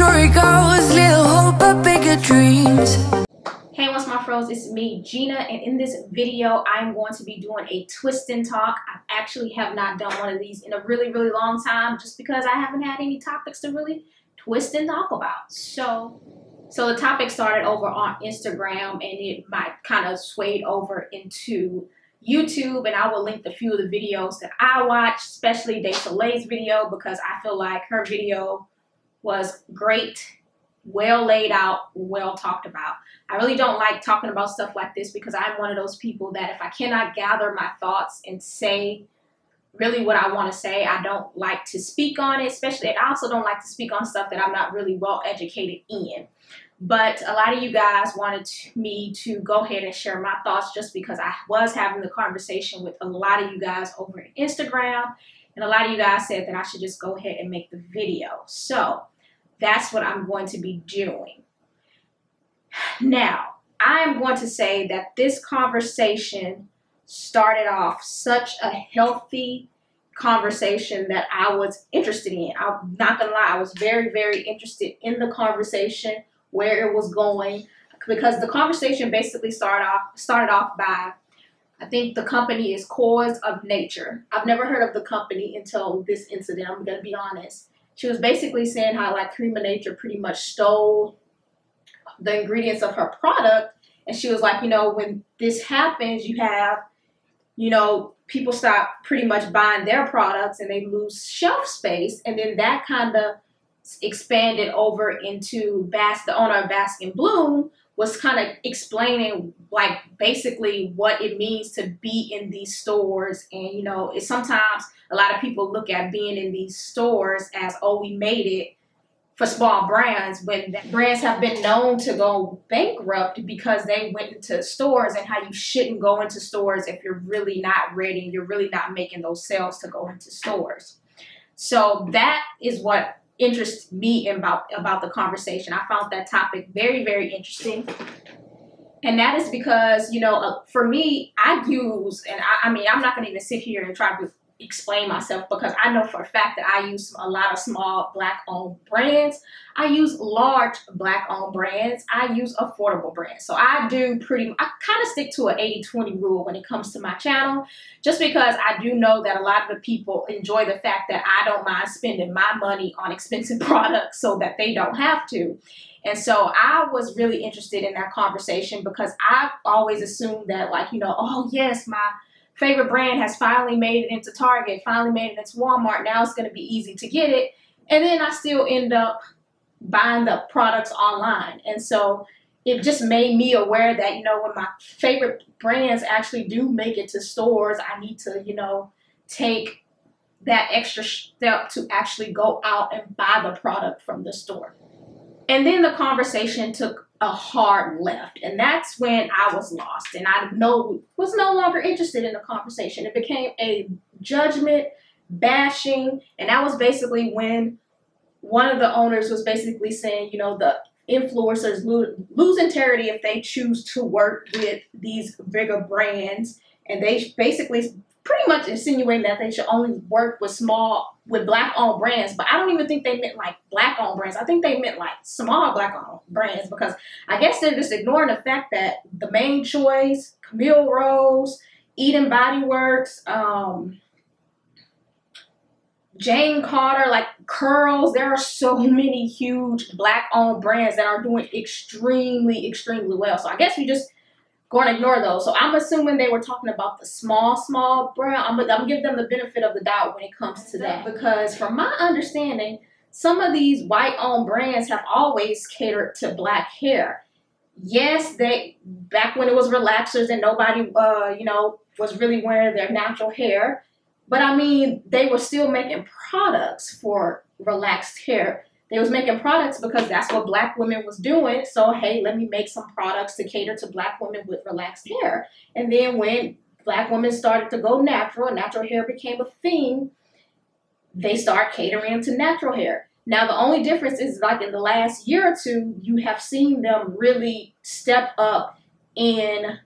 story goes, little hope but bigger dreams. Hey, what's my fros? It's me, Gina, and in this video I'm going to be doing a twist and talk. I actually have not done one of these in a really long time, just because I haven't had any topics to really twist and talk about. So the topic started over on Instagram, and it might kind of swayed over into YouTube, and I will link a few of the videos that I watched, especially Day Soleil's video, because I feel like her video was great, well laid out, well talked about. I really don't like talking about stuff like this because I'm one of those people that if I cannot gather my thoughts and say really what I want to say, I don't like to speak on it, especially, and I also don't like to speak on stuff that I'm not really well educated in. But a lot of you guys wanted me to go ahead and share my thoughts, just because I was having the conversation with a lot of you guys over on Instagram, and a lot of you guys said that I should just go ahead and make the video. So that's what I'm going to be doing. Now, I am going to say that this conversation started off such a healthy conversation that I was interested in. I'm not gonna lie, I was very interested in the conversation, where it was going, because the conversation basically started off by, I think the company is Cause of Nature. I've never heard of the company until this incident, I'm gonna be honest. She was basically saying how like Cream of Nature pretty much stole the ingredients of her product, and she was like, you know, when this happens, you have, you know, people stop pretty much buying their products and they lose shelf space, and then that kind of expanded over into the owner of Bask and Bloom was kind of explaining like basically what it means to be in these stores. And you know, it's sometimes a lot of people look at being in these stores as, oh, we made it for small brands, when brands have been known to go bankrupt because they went into stores, and how you shouldn't go into stores if you're really not ready and you're really not making those sales to go into stores. So that is what interests me about the conversation. I found that topic very interesting, and that is because, you know, for me, I use, and I mean, I'm not going to even sit here and try to explain myself, because I know for a fact that I use a lot of small Black-owned brands. I use large Black-owned brands. I use affordable brands. So I kind of stick to an 80-20 rule when it comes to my channel, just because I do know that a lot of the people enjoy the fact that I don't mind spending my money on expensive products so that they don't have to. And so I was really interested in that conversation, because I always assumed that, like, you know, oh yes, my favorite brand has finally made it into Target, finally made it into Walmart, now it's going to be easy to get it. And then I still end up buying the products online. And so it just made me aware that, you know, when my favorite brands actually do make it to stores, I need to, you know, take that extra step to actually go out and buy the product from the store. And then the conversation took a hard left, and that's when I was lost, and I was no longer interested in the conversation. It became a judgment, bashing, and that was basically when one of the owners was basically saying, you know, the influencers lose integrity if they choose to work with these bigger brands, and they basically pretty much insinuating that they should only work with Black-owned brands. But I don't even think they meant like Black-owned brands. I think they meant like small Black-owned brands, because I guess they're just ignoring the fact that The Main Choice, Camille Rose, Eden Body Works, Jane Carter, like Curls, there are so many huge Black-owned brands that are doing extremely well. So I guess we just going to ignore those. So I'm assuming they were talking about the small brand. I'm gonna give them the benefit of the doubt when it comes to that, because from my understanding, some of these white-owned brands have always catered to Black hair. Yes, back when it was relaxers and nobody you know, was really wearing their natural hair, but I mean, they were still making products for relaxed hair. They was making products because that's what Black women was doing. So, hey, let me make some products to cater to Black women with relaxed hair. And then when Black women started to go natural and natural hair became a thing, they start catering to natural hair. Now, the only difference is, like, in the last year or two, you have seen them really step up in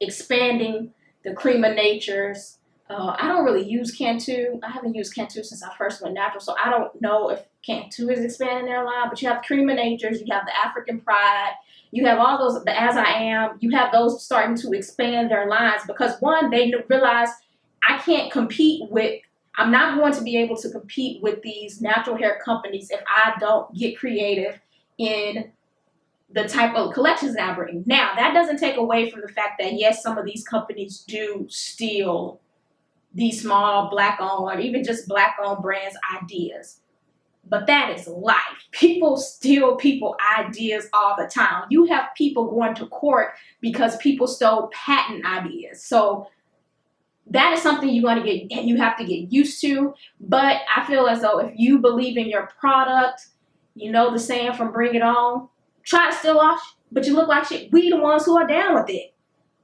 expanding the Cream of Nature's, I don't really use Cantu. I haven't used Cantu since I first went natural, so I don't know if Cantu is expanding their line. But you have Cream of Natures, you have the African Pride, you have all those, the As I Am, you have those starting to expand their lines because one, they realize I can't compete with, I'm not going to be able to compete with these natural hair companies if I don't get creative in the type of collections that I bring. Now, that doesn't take away from the fact that yes, some of these companies do steal these small black-owned or even just black-owned brands' ideas. But that is life. People steal people ideas all the time. You have people going to court because people stole patent ideas. So that is something you have to get used to. But I feel as though if you believe in your product, you know the saying from Bring It On, try to steal off, but you look like shit. We the ones who are down with it.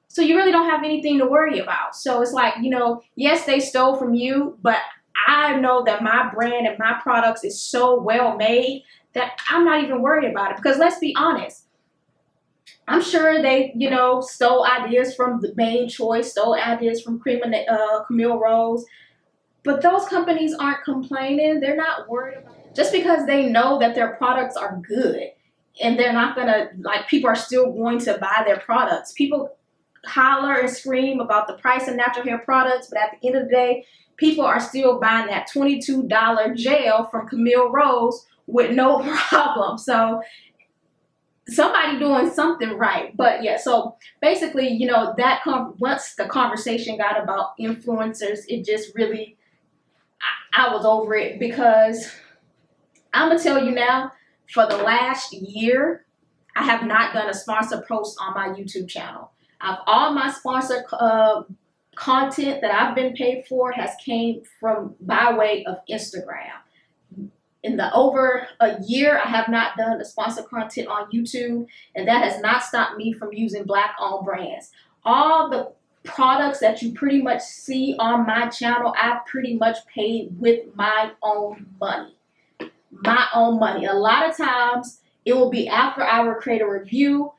So you really don't have anything to worry about. So it's like, you know, yes, they stole from you, but I know that my brand and my products is so well made that I'm not even worried about it. Because let's be honest, I'm sure they, you know, stole ideas from the Main Choice, stole ideas from Camille Rose. But those companies aren't complaining. They're not worried about it. Just because they know that their products are good and they're not going to, like, people are still going to buy their products. People holler and scream about the price of natural hair products, but at the end of the day, people are still buying that $22 gel from Camille Rose with no problem. So somebody doing something right. But yeah, so basically, you know, that once the conversation got about influencers, it just really, I was over it because I'm gonna tell you now, for the last year, I have not done a sponsored post on my YouTube channel. All my sponsored content that I've been paid for has came from by way of Instagram. In the over a year, I have not done the sponsored content on YouTube, and that has not stopped me from using black-owned brands. All the products that you pretty much see on my channel, I've pretty much paid with my own money. My own money. A lot of times, it will be after I will create a review.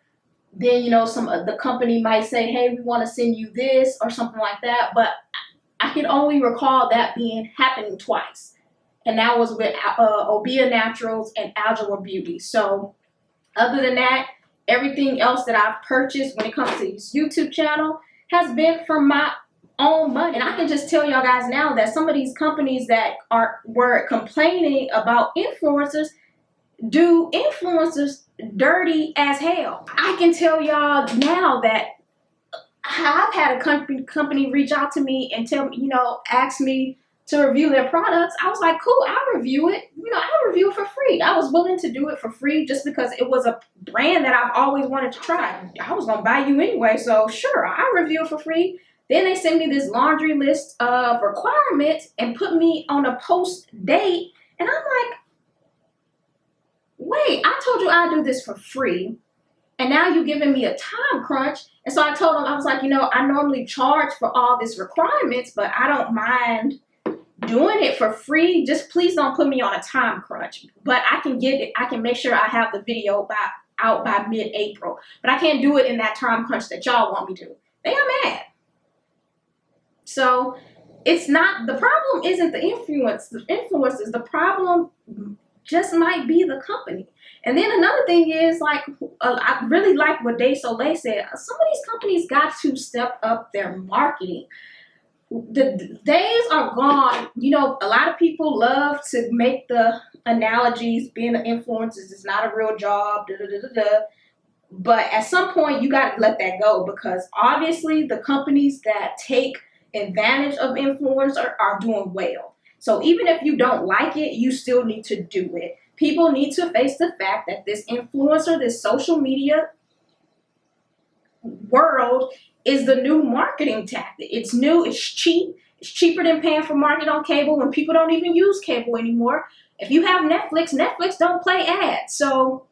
Then, you know, some of the company might say, hey, we want to send you this or something like that. But I can only recall that happening twice. And that was with Obia Naturals and Algebra Beauty. So other than that, everything else that I've purchased when it comes to this YouTube channel has been from my own money. And I can just tell y'all guys now that some of these companies that were complaining about influencers do influencers dirty as hell. I can tell y'all now that I've had a company reach out to me and tell me, you know, ask me to review their products. I was like, cool, I'll review it. You know, I'll review it for free. I was willing to do it for free just because it was a brand that I've always wanted to try. I was gonna buy you anyway, so sure, I'll review it for free. Then they sent me this laundry list of requirements and put me on a post date, and I'm like, wait, I told you I'd do this for free, and now you're giving me a time crunch. And so I told them, I was like, you know, I normally charge for all these requirements, but I don't mind doing it for free. Just please don't put me on a time crunch. But I can get it. I can make sure I have the video out by mid-April. But I can't do it in that time crunch that y'all want me to. They are mad. So it's not, the problem isn't the influencers. The problem just might be the company. And then another thing is, like, I really like what Day Soleil said. Some of these companies got to step up their marketing. The days are gone. You know, a lot of people love to make the analogies. Being an influencer is not a real job. But at some point, you got to let that go, because obviously the companies that take advantage of influencers are doing well. So even if you don't like it, you still need to do it. People need to face the fact that this influencer, this social media world is the new marketing tactic. It's new, it's cheap. It's cheaper than paying for market on cable when people don't even use cable anymore. If you have Netflix, Netflix don't play ads. So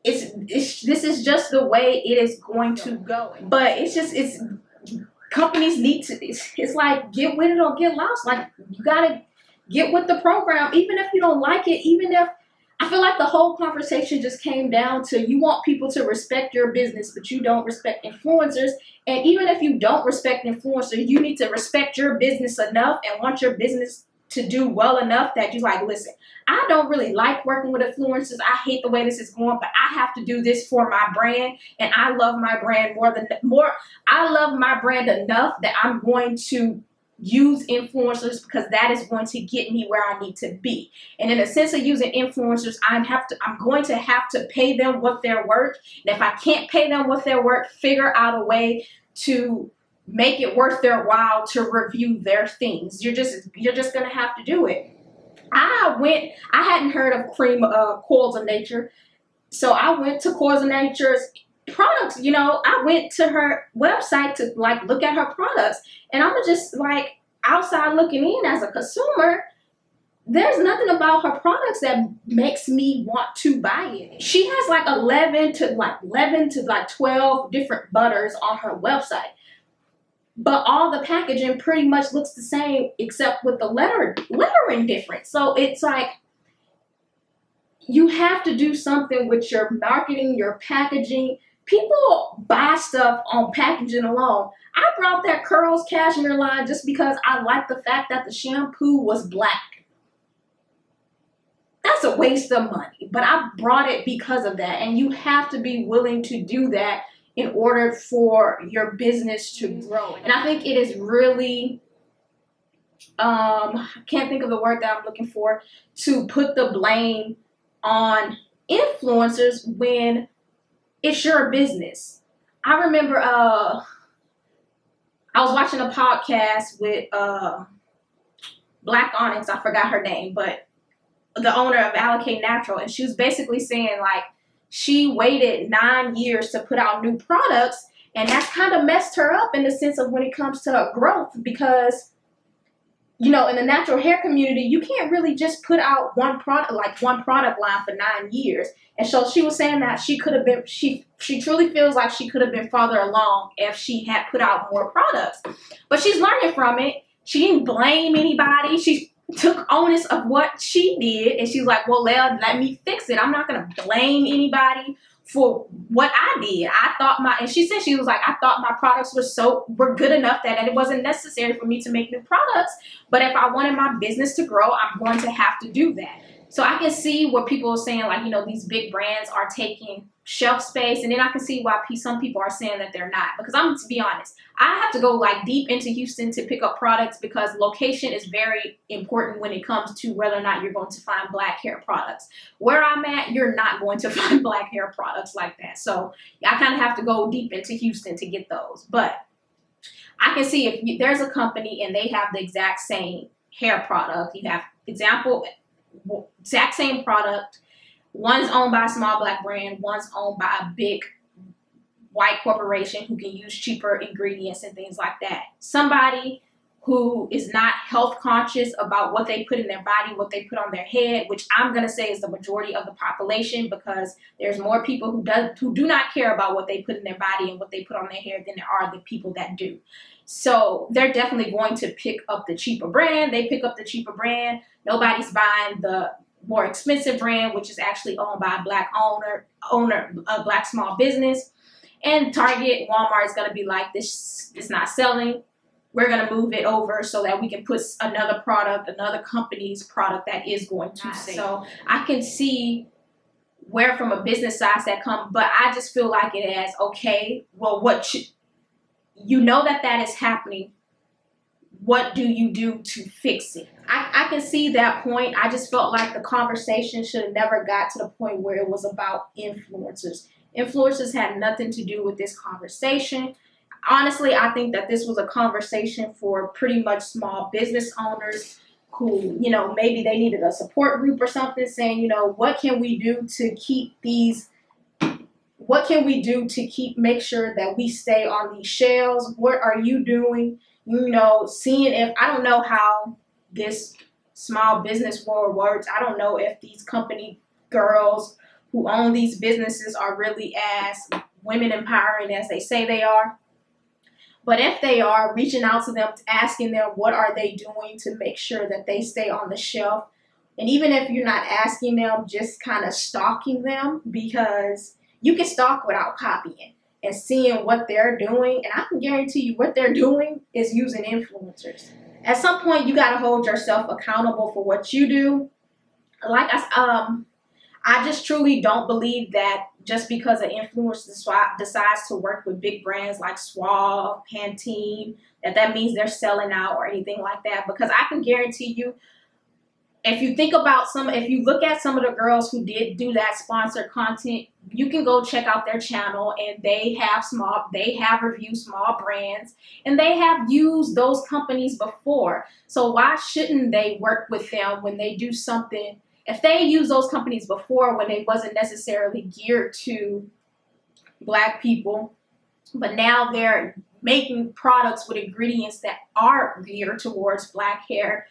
this is just the way it is going to go. But it's companies need to, it's like, get with it or get lost. Like, you gotta get with the program, even if you don't like it, even if, I feel like the whole conversation just came down to you want people to respect your business, but you don't respect influencers. And even if you don't respect influencers, you need to respect your business enough and want your business to do well enough that you're like, listen, I don't really like working with influencers. I hate the way this is going, but I have to do this for my brand. And I love my brand I love my brand enough that I'm going to use influencers because that is going to get me where I need to be. And in the sense of using influencers, I'm going to have to pay them what they're worth. And if I can't pay them what they're worth, figure out a way to make it worth their while to review their things. You're just gonna have to do it. I hadn't heard of Coils of Nature, so I went to Coils of Nature's products. You know, I went to her website to like look at her products, and I'm just like outside looking in as a consumer. There's nothing about her products that makes me want to buy it. She has like 11 to 12 different butters on her website. But all the packaging pretty much looks the same except with the lettering different. So it's like you have to do something with your marketing, your packaging. People buy stuff on packaging alone. I brought that Curls Cashmere line just because I like the fact that the shampoo was black. That's a waste of money, but I brought it because of that. And you have to be willing to do that in order for your business to grow. And I think it is really, I can't think of the word that I'm looking for, to put the blame on influencers when it's your business. I remember I was watching a podcast with Black Onyx, I forgot her name, but the owner of Allocate Natural, and she was basically saying like, she waited 9 years to put out new products, and that's kind of messed her up in the sense of when it comes to growth because, you know, in the natural hair community, you can't really just put out one product line for 9 years. And so she was saying that she could have been, she truly feels like she could have been farther along if she had put out more products. But she's learning from it. She didn't blame anybody. She took onus of what she did, and she's like, well, let me fix it. I'm not going to blame anybody for what I did. And she said, she was like, I thought my products were good enough that it wasn't necessary for me to make new products. But if I wanted my business to grow, I'm going to have to do that. So I can see what people are saying, like, you know, these big brands are taking shelf space. And then I can see why some people are saying that they're not. Because I'm to be honest, I have to go like deep into Houston to pick up products because location is very important when it comes to whether or not you're going to find black hair products. Where I'm at, you're not going to find black hair products like that. So I kind of have to go deep into Houston to get those. But I can see if there's a company and they have the exact same hair product. You have exact same product. One's owned by a small black brand. One's owned by a big white corporation who can use cheaper ingredients and things like that. Somebody who is not health conscious about what they put in their body, what they put on their head, which I'm going to say is the majority of the population because there's more people who do not care about what they put in their body and what they put on their hair than there are the people that do. So they're definitely going to pick up the cheaper brand. They pick up the cheaper brand. Nobody's buying the more expensive brand, which is actually owned by a black owner, a black small business. And Target, Walmart is going to be like, this is not selling. We're going to move it over so that we can put another company's product that is going to sell. So I can see where from a business side that comes, but I just feel like it as, okay, well, you know that is happening. What do you do to fix it? I can see that point. I just felt like the conversation should have never got to the point where it was about influencers. Influencers had nothing to do with this conversation. Honestly, I think that this was a conversation for pretty much small business owners who, you know, maybe they needed a support group or something saying, you know, what can we do to make sure that we stay on these shelves? What are you doing? You know, seeing if, I don't know how this small business world works. I don't know if these company girls who own these businesses are really as women empowering as they say they are. But if they are, reaching out to them, asking them what are they doing to make sure that they stay on the shelf, And even if you're not asking them, just kind of stalking them, because you can stalk without copying and seeing what they're doing. And I can guarantee you what they're doing is using influencers. At some point, you got to hold yourself accountable for what you do. Like I just truly don't believe that just because an influencer decides to work with big brands like Suave, Pantene, that means they're selling out or anything like that. Because I can guarantee you, if you look at some of the girls who did do that sponsored content, you can go check out their channel, and they have reviewed small brands, and they have used those companies before. So why shouldn't they work with them when they do something? If they use those companies before when it wasn't necessarily geared to Black people, but now they're making products with ingredients that are geared towards Black hair,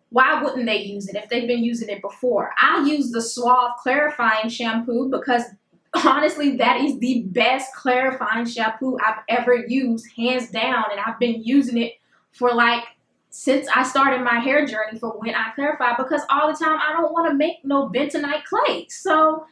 why wouldn't they use it if they've been using it before? I use the Suave clarifying shampoo because honestly, that is the best clarifying shampoo I've ever used, hands down. And I've been using it for since I started my hair journey for when I clarify, because all the time I don't want to make no bentonite clay. So,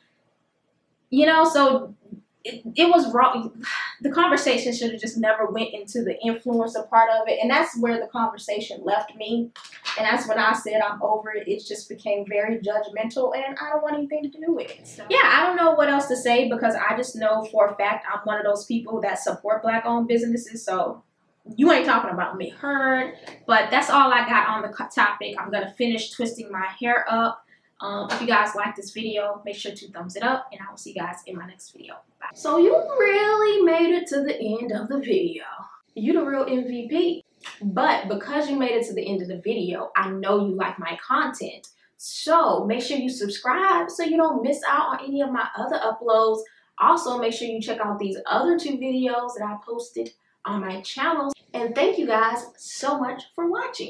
it was wrong. The conversation should have just never went into the influencer part of it. And that's where the conversation left me. And that's when I said I'm over it. It just became very judgmental, and I don't want anything to do with it. So, yeah, I don't know what else to say, because I just know for a fact I'm one of those people that support Black-owned businesses. So you ain't talking about me. Heard. But that's all I got on the topic. I'm going to finish twisting my hair up. If you guys like this video, make sure to thumbs it up, and I will see you guys in my next video. Bye. So you really made it to the end of the video. You the real MVP. But because you made it to the end of the video, I know you like my content. So make sure you subscribe so you don't miss out on any of my other uploads. Also, make sure you check out these other 2 videos that I posted on my channel. And thank you guys so much for watching.